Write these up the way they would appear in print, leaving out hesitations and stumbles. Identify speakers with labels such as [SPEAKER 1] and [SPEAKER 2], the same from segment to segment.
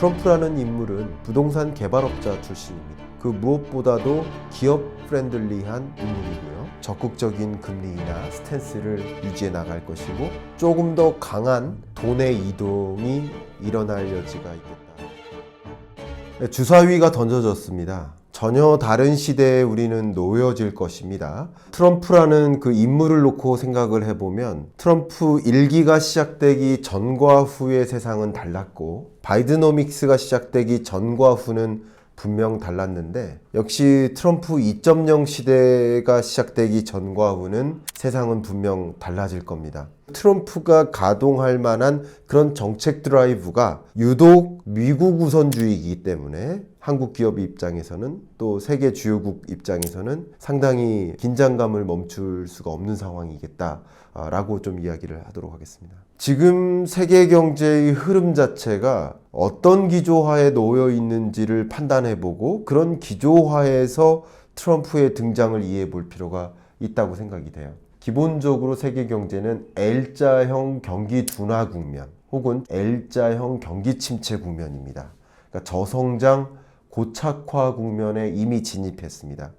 [SPEAKER 1] 트럼프라는 인물은 부동산 개발업자 출신입니다. 그 무엇보다도 기업 프렌들리한 인물이고요. 적극적인 금리나 스탠스를 유지해 나갈 것이고 조금 더 강한 돈의 이동이 일어날 여지가 있겠다. 주사위가 던져졌습니다. 전혀 다른 시대에 우리는 놓여질 것입니다. 트럼프라는 그 인물을 놓고 생각을 해보면 트럼프 1기가 시작되기 전과 후의 세상은 달랐고 바이드노믹스가 시작되기 전과 후는 분명 달랐는데 역시 트럼프 2.0 시대가 시작되기 전과 후는 세상은 분명 달라질 겁니다. 트럼프가 가동할 만한 그런 정책 드라이브가 유독 미국 우선주의이기 때문에 한국 기업 입장에서는 또 세계 주요국 입장에서는 상당히 긴장감을 멈출 수가 없는 상황이겠다라고 좀 이야기를 하도록 하겠습니다. 지금 세계 경제의 흐름 자체가 어떤 기조하에 놓여 있는지를 판단해보고 그런 기조하에서 트럼프의 등장을 이해해 볼 필요가 있다고 생각이 돼요. 기본적으로 세계 경제는 L자형 경기 둔화 국면 혹은 L자형 경기 침체 국면입니다. 그러니까 저성장 고착화 국면에 이미 진입했습니다.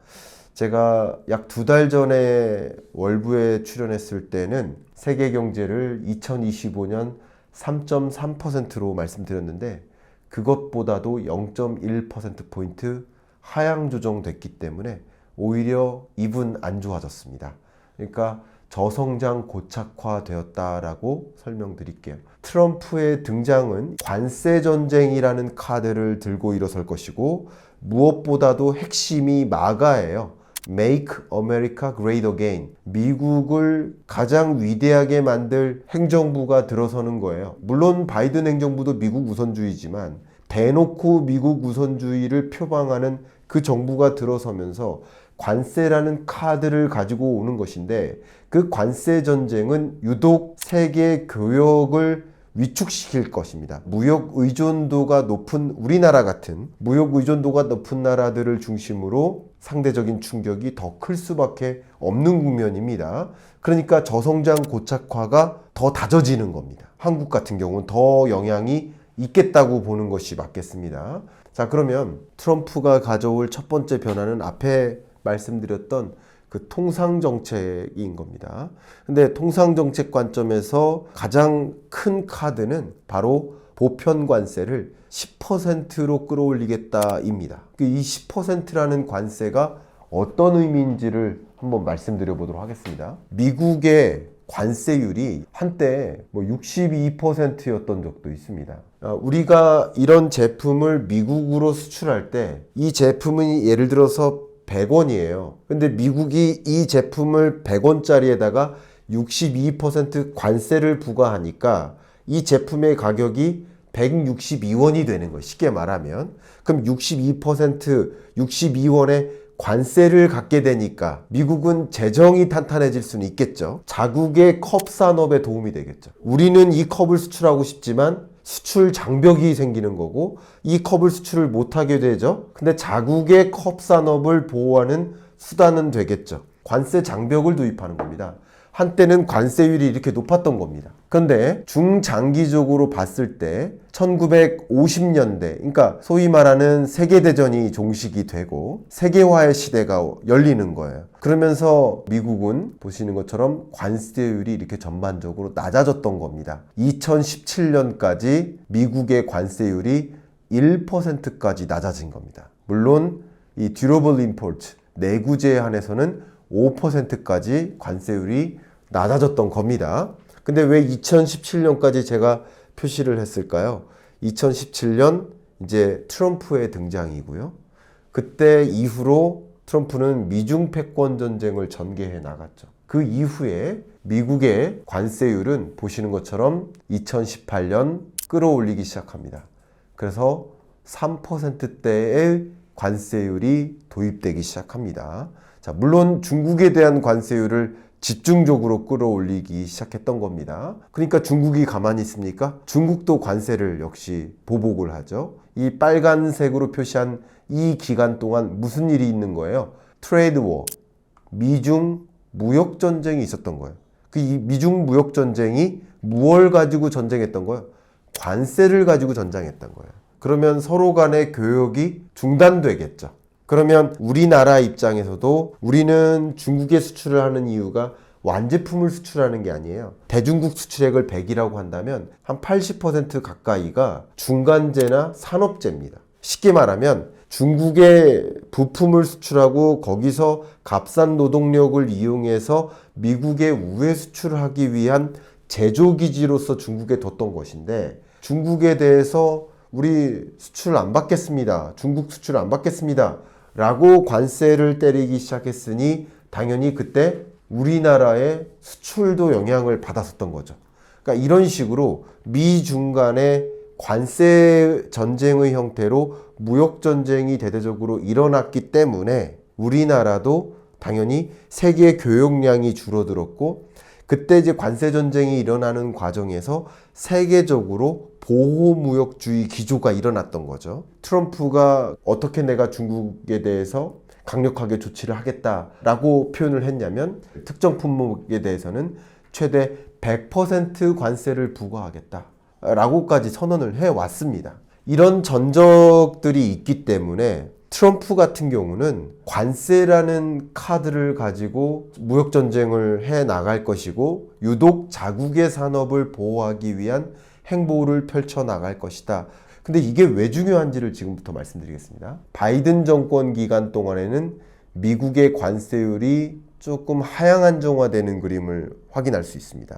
[SPEAKER 1] 제가 약 2달 전에 월부에 출연했을 때는 세계 경제를 2025년 3.3%로 말씀드렸는데 그것보다도 0.1%포인트 하향 조정됐기 때문에 오히려 입은 안 좋아졌습니다. 그러니까 저성장 고착화 되었다라고 설명드릴게요. 트럼프의 등장은 관세 전쟁이라는 카드를 들고 일어설 것이고 무엇보다도 핵심이 마가예요. Make America Great Again. 미국을 가장 위대하게 만들 행정부가 들어서는 거예요. 물론 바이든 행정부도 미국 우선주의지만 대놓고 미국 우선주의를 표방하는 그 정부가 들어서면서 관세라는 카드를 가지고 오는 것인데 그 관세 전쟁은 유독 세계 교역을 위축시킬 것입니다. 무역 의존도가 높은 우리나라 같은 무역 의존도가 높은 나라들을 중심으로 상대적인 충격이 더 클 수밖에 없는 국면입니다. 그러니까 저성장 고착화가 더 다져지는 겁니다. 한국 같은 경우는 더 영향이 있겠다고 보는 것이 맞겠습니다. 자, 그러면 트럼프가 가져올 첫 번째 변화는 앞에 말씀드렸던 그 통상정책인 겁니다. 근데 통상정책 관점에서 가장 큰 카드는 바로 보편관세를 10%로 끌어올리겠다입니다. 이 10%라는 관세가 어떤 의미인지를 한번 말씀드려 보도록 하겠습니다. 미국의 관세율이 한때 62%였던 적도 있습니다. 우리가 이런 제품을 미국으로 수출할 때 이 제품은 예를 들어서 100원이에요. 근데 미국이 이 제품을 100원짜리에다가 62% 관세를 부과하니까 이 제품의 가격이 162원이 되는 거예요. 쉽게 말하면. 그럼 62%, 62원의 관세를 갖게 되니까 미국은 재정이 탄탄해질 수는 있겠죠. 자국의 컵 산업에 도움이 되겠죠. 우리는 이 컵을 수출하고 싶지만 수출 장벽이 생기는 거고 이 컵을 수출을 못하게 되죠. 근데 자국의 컵 산업을 보호하는 수단은 되겠죠. 관세 장벽을 도입하는 겁니다. 한때는 관세율이 이렇게 높았던 겁니다. 그런데 중장기적으로 봤을 때 1950년대, 그러니까 소위 말하는 세계대전이 종식이 되고 세계화의 시대가 열리는 거예요. 그러면서 미국은 보시는 것처럼 관세율이 이렇게 전반적으로 낮아졌던 겁니다. 2017년까지 미국의 관세율이 1%까지 낮아진 겁니다. 물론 이 듀러블 임포트, 내구재에 한해서는 5%까지 관세율이 낮아졌던 겁니다. 근데 왜 2017년까지 제가 표시를 했을까요? 2017년 이제 트럼프의 등장이고요. 그때 이후로 트럼프는 미중 패권 전쟁을 전개해 나갔죠. 그 이후에 미국의 관세율은 보시는 것처럼 2018년 끌어올리기 시작합니다. 그래서 3%대의 관세율이 도입되기 시작합니다. 자, 물론 중국에 대한 관세율을 집중적으로 끌어올리기 시작했던 겁니다. 그러니까 중국이 가만히 있습니까? 중국도 관세를 역시 보복을 하죠. 이 빨간색으로 표시한 이 기간 동안 무슨 일이 있는 거예요? 트레이드 워, 미중 무역 전쟁이 있었던 거예요. 그 이 미중 무역 전쟁이 무엇을 가지고 전쟁했던 거예요? 관세를 가지고 전쟁했던 거예요. 그러면 서로 간의 교역이 중단되겠죠. 그러면 우리나라 입장에서도 우리는 중국에 수출을 하는 이유가 완제품을 수출하는 게 아니에요. 대중국 수출액을 100이라고 한다면 한 80% 가까이가 중간재나 산업재입니다. 쉽게 말하면 중국에 부품을 수출하고 거기서 값싼 노동력을 이용해서 미국에 우회 수출을 하기 위한 제조기지로서 중국에 뒀던 것인데, 중국에 대해서 우리 수출 안 받겠습니다, 중국 수출 안 받겠습니다 라고 관세를 때리기 시작했으니 당연히 그때 우리나라의 수출도 영향을 받았었던 거죠. 그러니까 이런 식으로 미중 간의 관세 전쟁의 형태로 무역 전쟁이 대대적으로 일어났기 때문에 우리나라도 당연히 세계 교역량이 줄어들었고, 그때 이제 관세 전쟁이 일어나는 과정에서 세계적으로 보호무역주의 기조가 일어났던 거죠. 트럼프가 어떻게 내가 중국에 대해서 강력하게 조치를 하겠다라고 표현을 했냐면, 특정 품목에 대해서는 최대 100% 관세를 부과하겠다 라고까지 선언을 해왔습니다. 이런 전적들이 있기 때문에 트럼프 같은 경우는 관세라는 카드를 가지고 무역전쟁을 해 나갈 것이고, 유독 자국의 산업을 보호하기 위한 행보를 펼쳐 나갈 것이다. 근데 이게 왜 중요한지를 지금부터 말씀드리겠습니다. 바이든 정권 기간 동안에는 미국의 관세율이 조금 하향 안정화되는 그림을 확인할 수 있습니다.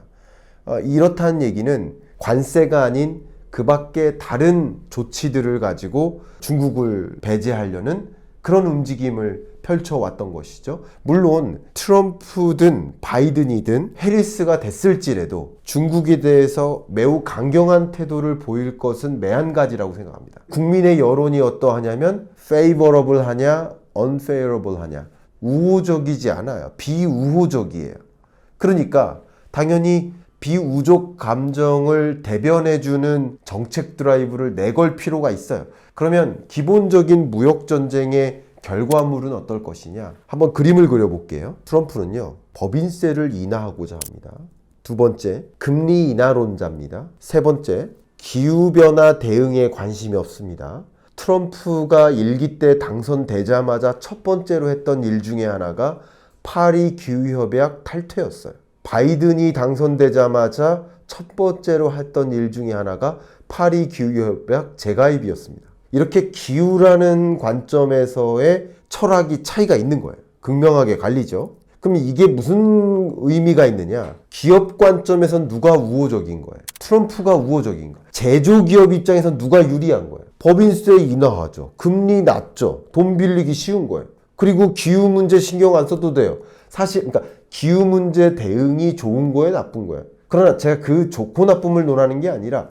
[SPEAKER 1] 이렇다는 얘기는 관세가 아닌 그 밖에 다른 조치들을 가지고 중국을 배제하려는 그런 움직임을 펼쳐왔던 것이죠. 물론 트럼프든 바이든이든 해리스가 됐을지라도 중국에 대해서 매우 강경한 태도를 보일 것은 매한가지라고 생각합니다. 국민의 여론이 어떠하냐면 favorable 하냐 unfavorable 하냐, 우호적이지 않아요. 비우호적이에요. 그러니까 당연히 비우족 감정을 대변해주는 정책 드라이브를 내걸 필요가 있어요. 그러면 기본적인 무역전쟁의 결과물은 어떨 것이냐, 한번 그림을 그려볼게요. 트럼프는요, 법인세를 인하하고자 합니다. 두 번째, 금리 인하론자입니다. 세 번째, 기후변화 대응에 관심이 없습니다. 트럼프가 일기 때 당선되자마자 첫 번째로 했던 일 중에 하나가 파리 기후협약 탈퇴였어요. 바이든이 당선되자마자 첫 번째로 했던 일 중에 하나가 파리 기후협약 재가입이었습니다. 이렇게 기후라는 관점에서의 철학이 차이가 있는 거예요. 극명하게 갈리죠. 그럼 이게 무슨 의미가 있느냐? 기업 관점에선 누가 우호적인 거예요? 트럼프가 우호적인 거예요. 제조기업 입장에선 누가 유리한 거예요? 법인세 인하하죠. 금리 낮죠. 돈 빌리기 쉬운 거예요. 그리고 기후 문제 신경 안 써도 돼요. 사실 그러니까 기후 문제 대응이 좋은 거예요, 나쁜 거예요? 그러나 제가 그 좋고 나쁨을 논하는 게 아니라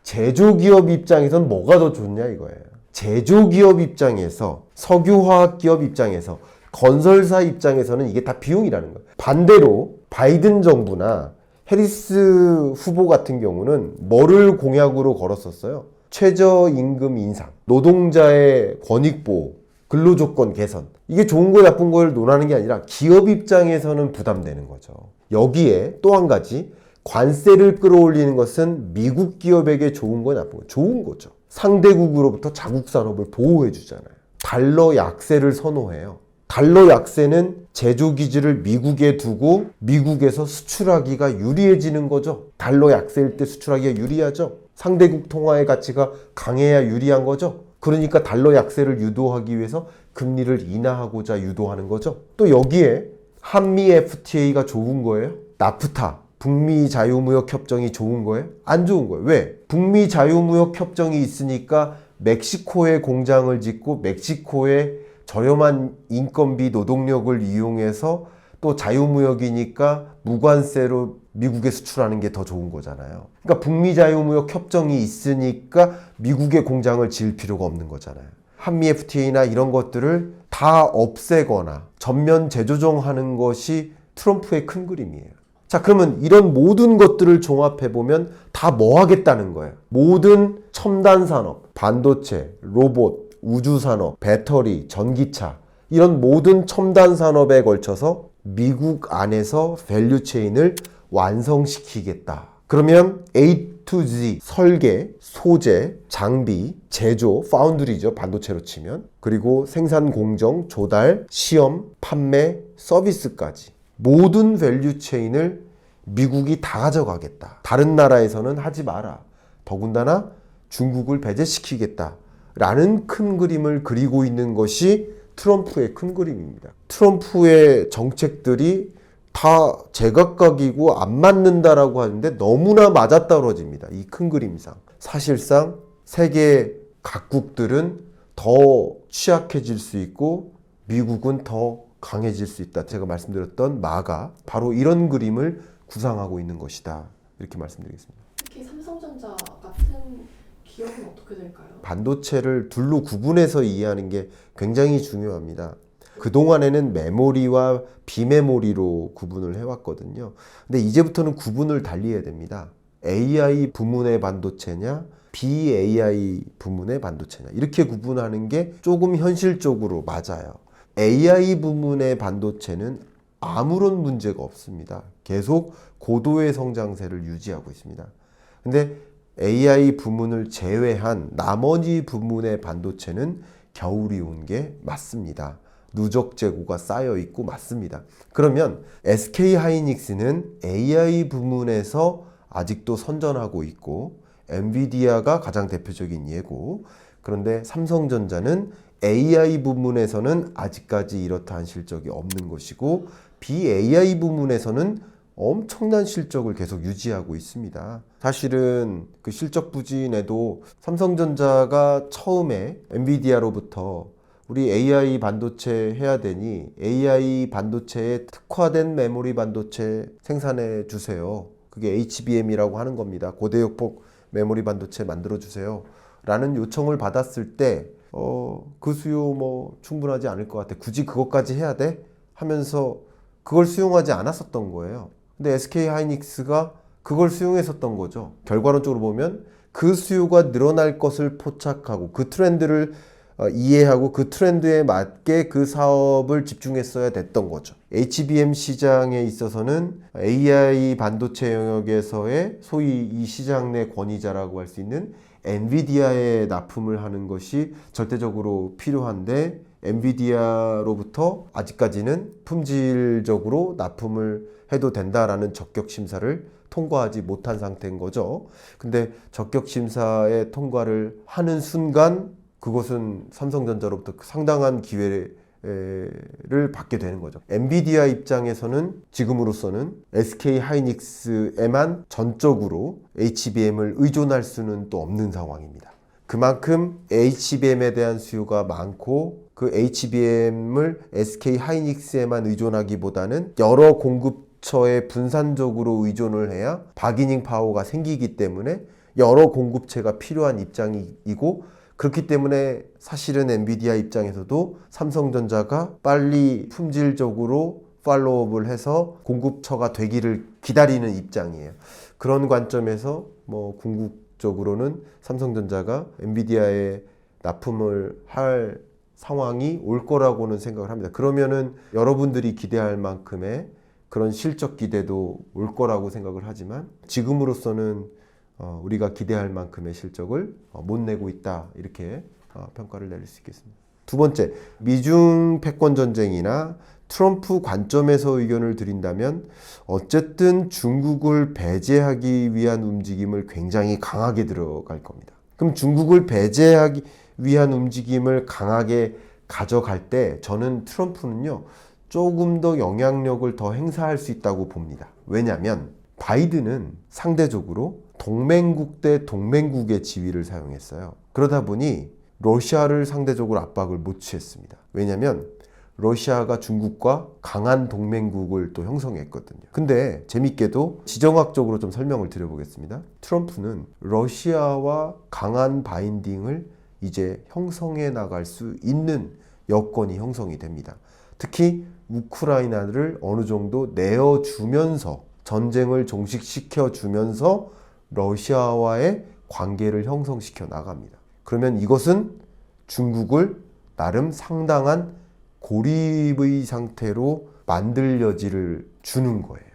[SPEAKER 1] 제조기업 입장에선 뭐가 더 좋냐 이거예요. 제조기업 입장에서, 석유화학기업 입장에서, 건설사 입장에서는 이게 다 비용이라는 거예요. 반대로 바이든 정부나 해리스 후보 같은 경우는 뭐를 공약으로 걸었었어요? 최저임금 인상, 노동자의 권익보호, 근로조건 개선. 이게 좋은 거 나쁜 걸 논하는 게 아니라 기업 입장에서는 부담되는 거죠. 여기에 또 한 가지, 관세를 끌어올리는 것은 미국 기업에게 좋은 거 나쁜 거? 좋은 거죠. 상대국으로부터 자국 산업을 보호해 주잖아요. 달러 약세를 선호해요. 달러 약세는 제조기지를 미국에 두고 미국에서 수출하기가 유리해지는 거죠. 달러 약세일 때 수출하기가 유리하죠. 상대국 통화의 가치가 강해야 유리한 거죠. 그러니까 달러 약세를 유도하기 위해서 금리를 인하하고자 유도하는 거죠. 또 여기에 한미 FTA가 좋은 거예요? 나프타, 북미 자유무역 협정이 좋은 거예요? 안 좋은 거예요. 왜? 북미 자유무역 협정이 있으니까 멕시코에 공장을 짓고 멕시코에 저렴한 인건비 노동력을 이용해서 또 자유무역이니까 무관세로 미국에 수출하는 게 더 좋은 거잖아요. 그러니까 북미 자유무역 협정이 있으니까 미국에 공장을 지을 필요가 없는 거잖아요. 한미 FTA나 이런 것들을 다 없애거나 전면 재조정하는 것이 트럼프의 큰 그림이에요. 자, 그러면 이런 모든 것들을 종합해보면 다 뭐 하겠다는 거예요? 모든 첨단 산업, 반도체, 로봇, 우주산업, 배터리, 전기차, 이런 모든 첨단 산업에 걸쳐서 미국 안에서 밸류체인을 완성시키겠다. 그러면 A to Z, 설계, 소재, 장비, 제조, 파운드리죠. 반도체로 치면. 그리고 생산 공정, 조달, 시험, 판매, 서비스까지. 모든 밸류 체인을 미국이 다 가져가겠다. 다른 나라에서는 하지 마라. 더군다나 중국을 배제시키겠다. 라는 큰 그림을 그리고 있는 것이 트럼프의 큰 그림입니다. 트럼프의 정책들이 다 제각각이고 안 맞는다라고 하는데 너무나 맞아떨어집니다. 이 큰 그림상. 사실상 세계 각국들은 더 취약해질 수 있고 미국은 더 강해질 수 있다. 제가 말씀드렸던 마가 바로 이런 그림을 구상하고 있는 것이다. 이렇게 말씀드리겠습니다.
[SPEAKER 2] 특히 삼성전자 같은 기업은 어떻게 될까요?
[SPEAKER 1] 반도체를 둘로 구분해서 이해하는 게 굉장히 중요합니다. 그동안에는 메모리와 비메모리로 구분을 해왔거든요. 근데 이제부터는 구분을 달리해야 됩니다. AI 부문의 반도체냐, BAI 부문의 반도체냐. 이렇게 구분하는 게 조금 현실적으로 맞아요. AI 부문의 반도체는 아무런 문제가 없습니다. 계속 고도의 성장세를 유지하고 있습니다. 근데 AI 부문을 제외한 나머지 부문의 반도체는 겨울이 온 게 맞습니다. 누적 재고가 쌓여 있고 맞습니다. 그러면 SK 하이닉스는 AI 부문에서 아직도 선전하고 있고 엔비디아가 가장 대표적인 예고. 그런데 삼성전자는 AI 부문에서는 아직까지 이렇다한 실적이 없는 것이고 BAI 부문에서는 엄청난 실적을 계속 유지하고 있습니다. 사실은 그 실적 부진에도 삼성전자가 처음에 엔비디아로부터 우리 AI 반도체 해야 되니 AI 반도체에 특화된 메모리 반도체 생산해 주세요. 그게 HBM이라고 하는 겁니다. 고대역폭 메모리 반도체 만들어 주세요. 라는 요청을 받았을 때 그 수요 뭐 충분하지 않을 것 같아. 굳이 그것까지 해야 돼? 하면서 그걸 수용하지 않았었던 거예요. 근데 SK 하이닉스가 그걸 수용했었던 거죠. 결과론적으로 보면 그 수요가 늘어날 것을 포착하고 그 트렌드를 이해하고 그 트렌드에 맞게 그 사업을 집중했어야 됐던 거죠. HBM 시장에 있어서는 AI 반도체 영역에서의 소위 이 시장 내 권위자라고 할 수 있는 엔비디아에 납품을 하는 것이 절대적으로 필요한데 엔비디아로부터 아직까지는 품질적으로 납품을 해도 된다라는 적격 심사를 통과하지 못한 상태인 거죠. 근데 적격 심사의 통과를 하는 순간 그것은 삼성전자로부터 상당한 기회를 받게 되는 거죠. 엔비디아 입장에서는 지금으로서는 SK 하이닉스에만 전적으로 HBM을 의존할 수는 또 없는 상황입니다. 그만큼 HBM에 대한 수요가 많고 그 HBM을 SK 하이닉스에만 의존하기보다는 여러 공급처에 분산적으로 의존을 해야 바기닝 파워가 생기기 때문에 여러 공급체가 필요한 입장이고 그렇기 때문에 사실은 엔비디아 입장에서도 삼성전자가 빨리 품질적으로 팔로우업을 해서 공급처가 되기를 기다리는 입장이에요. 그런 관점에서 뭐 궁극적으로는 삼성전자가 엔비디아에 납품을 할 상황이 올 거라고는 생각을 합니다. 그러면은 여러분들이 기대할 만큼의 그런 실적 기대도 올 거라고 생각을 하지만 지금으로서는 우리가 기대할 만큼의 실적을 못 내고 있다 이렇게 평가를 내릴 수 있겠습니다. 두 번째, 미중 패권 전쟁이나 트럼프 관점에서 의견을 드린다면 어쨌든 중국을 배제하기 위한 움직임을 굉장히 강하게 들어갈 겁니다. 그럼 중국을 배제하기 위한 움직임을 강하게 가져갈 때 저는 트럼프는요 조금 더 영향력을 더 행사할 수 있다고 봅니다. 왜냐하면 바이든은 상대적으로 동맹국 대 동맹국의 지위를 사용했어요. 그러다 보니 러시아를 상대적으로 압박을 못 취했습니다. 왜냐하면 러시아가 중국과 강한 동맹국을 또 형성했거든요. 근데 재밌게도 지정학적으로 좀 설명을 드려보겠습니다. 트럼프는 러시아와 강한 바인딩을 이제 형성해 나갈 수 있는 여건이 형성이 됩니다. 특히 우크라이나를 어느 정도 내어주면서 전쟁을 종식시켜 주면서 러시아와의 관계를 형성시켜 나갑니다. 그러면 이것은 중국을 나름 상당한 고립의 상태로 만들 여지를 주는 거예요.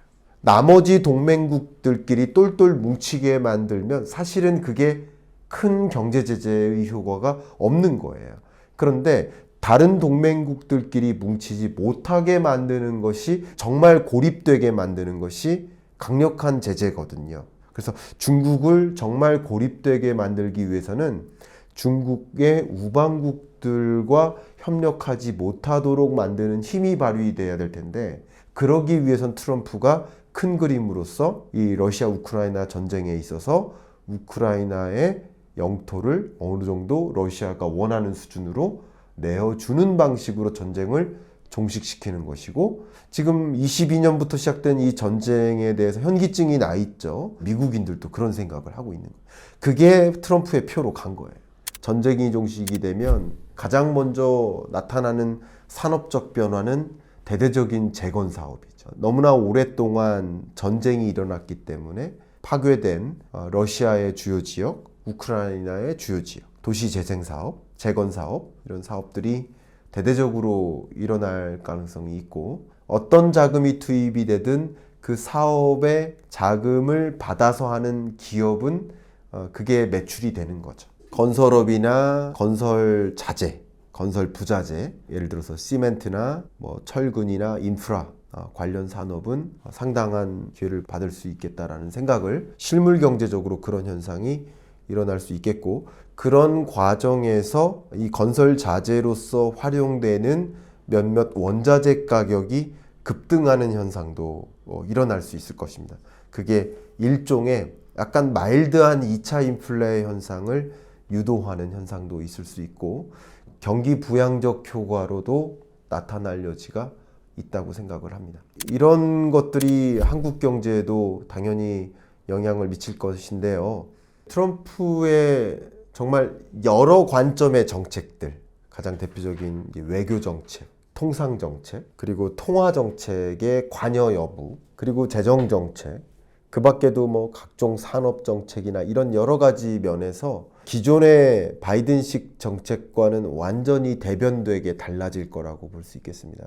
[SPEAKER 1] 나머지 동맹국들끼리 똘똘 뭉치게 만들면 사실은 그게 큰 경제 제재의 효과가 없는 거예요. 그런데 다른 동맹국들끼리 뭉치지 못하게 만드는 것이, 정말 고립되게 만드는 것이 강력한 제재거든요. 그래서 중국을 정말 고립되게 만들기 위해서는 중국의 우방국들과 협력하지 못하도록 만드는 힘이 발휘돼야 될 텐데, 그러기 위해선 트럼프가 큰 그림으로서 이 러시아 우크라이나 전쟁에 있어서 우크라이나의 영토를 어느 정도 러시아가 원하는 수준으로 내어주는 방식으로 전쟁을 종식시키는 것이고, 지금 22년부터 시작된 이 전쟁에 대해서 현기증이 나 있죠. 미국인들도 그런 생각을 하고 있는 거예요. 그게 트럼프의 표로 간 거예요. 전쟁이 종식이 되면 가장 먼저 나타나는 산업적 변화는 대대적인 재건 사업이죠. 너무나 오랫동안 전쟁이 일어났기 때문에 파괴된 러시아의 주요 지역, 우크라이나의 주요 지역, 도시 재생 사업, 재건 사업, 이런 사업들이 대대적으로 일어날 가능성이 있고, 어떤 자금이 투입이 되든 그 사업의 자금을 받아서 하는 기업은 그게 매출이 되는 거죠. 건설업이나 건설 자재, 건설 부자재, 예를 들어서 시멘트나 철근이나 인프라 관련 산업은 상당한 기회를 받을 수 있겠다라는 생각을, 실물 경제적으로 그런 현상이 일어날 수 있겠고, 그런 과정에서 이 건설 자재로서 활용되는 몇몇 원자재 가격이 급등하는 현상도 일어날 수 있을 것입니다. 그게 일종의 약간 마일드한 2차 인플레 현상을 유도하는 현상도 있을 수 있고, 경기 부양적 효과로도 나타날 여지가 있다고 생각을 합니다. 이런 것들이 한국 경제에도 당연히 영향을 미칠 것인데요. 트럼프의 정말 여러 관점의 정책들, 가장 대표적인 외교 정책, 통상 정책, 그리고 통화 정책의 관여 여부, 그리고 재정 정책, 그 밖에도 각종 산업 정책이나 이런 여러 가지 면에서 기존의 바이든식 정책과는 완전히 대변되게 달라질 거라고 볼 수 있겠습니다.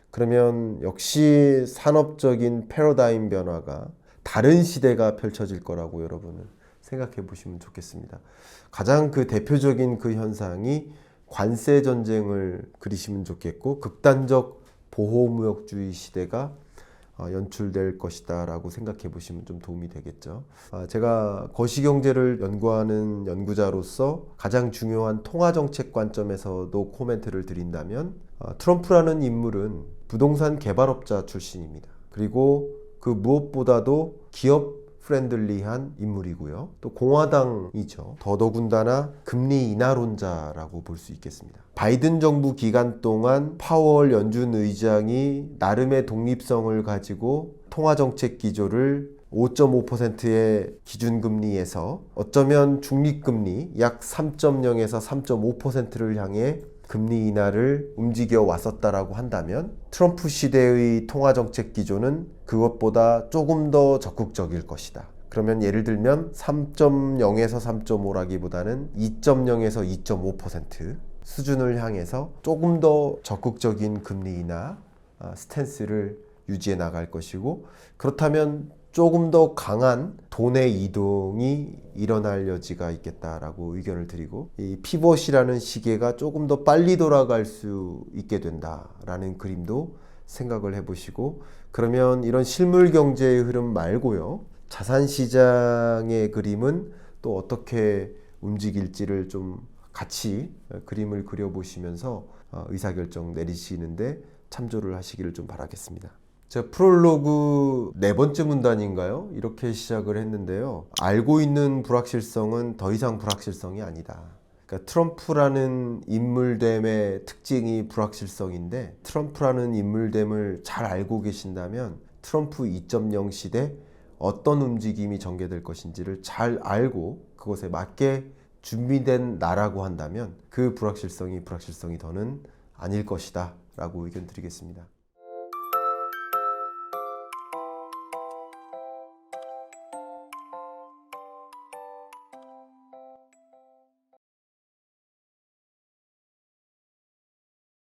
[SPEAKER 1] 그러면 역시 산업적인 패러다임 변화가, 다른 시대가 펼쳐질 거라고 여러분은 생각해 보시면 좋겠습니다. 가장 그 대표적인 그 현상이 관세 전쟁을 그리시면 좋겠고, 극단적 보호무역주의 시대가 연출될 것이다 라고 생각해 보시면 좀 도움이 되겠죠. 제가 거시경제를 연구하는 연구자로서 가장 중요한 통화정책 관점에서도 코멘트를 드린다면, 트럼프라는 인물은 부동산 개발업자 출신입니다. 그리고 그 무엇보다도 기업 프렌들리한 인물이고요. 또 공화당이죠. 더더군다나 금리 인하론자라고 볼 수 있겠습니다. 바이든 정부 기간 동안 파월 연준 의장이 나름의 독립성을 가지고 통화정책 기조를 5.5%의 기준금리에서 어쩌면 중립금리 약 3.0에서 3.5%를 향해 금리 인하를 움직여 왔었다라고 한다면, 트럼프 시대의 통화정책 기조는 그것보다 조금 더 적극적일 것이다. 그러면 예를 들면 3.0에서 3.5라기보다는 2.0에서 2.5% 수준을 향해서 조금 더 적극적인 금리 인하 스탠스를 유지해 나갈 것이고, 그렇다면 조금 더 강한 돈의 이동이 일어날 여지가 있겠다라고 의견을 드리고, 이 피벗이라는 시계가 조금 더 빨리 돌아갈 수 있게 된다라는 그림도 생각을 해보시고, 그러면 이런 실물 경제의 흐름 말고요, 자산 시장의 그림은 또 어떻게 움직일지를 좀 같이 그림을 그려보시면서 의사결정 내리시는데 참조를 하시기를 좀 바라겠습니다. 제가 프롤로그 4번째 문단인가요? 이렇게 시작을 했는데요. 알고 있는 불확실성은 더 이상 불확실성이 아니다. 그러니까 트럼프라는 인물됨의 특징이 불확실성인데, 트럼프라는 인물됨을 잘 알고 계신다면 트럼프 2.0 시대 어떤 움직임이 전개될 것인지를 잘 알고 그것에 맞게 준비된 나라고 한다면 그 불확실성이 더는 아닐 것이다 라고 의견 드리겠습니다.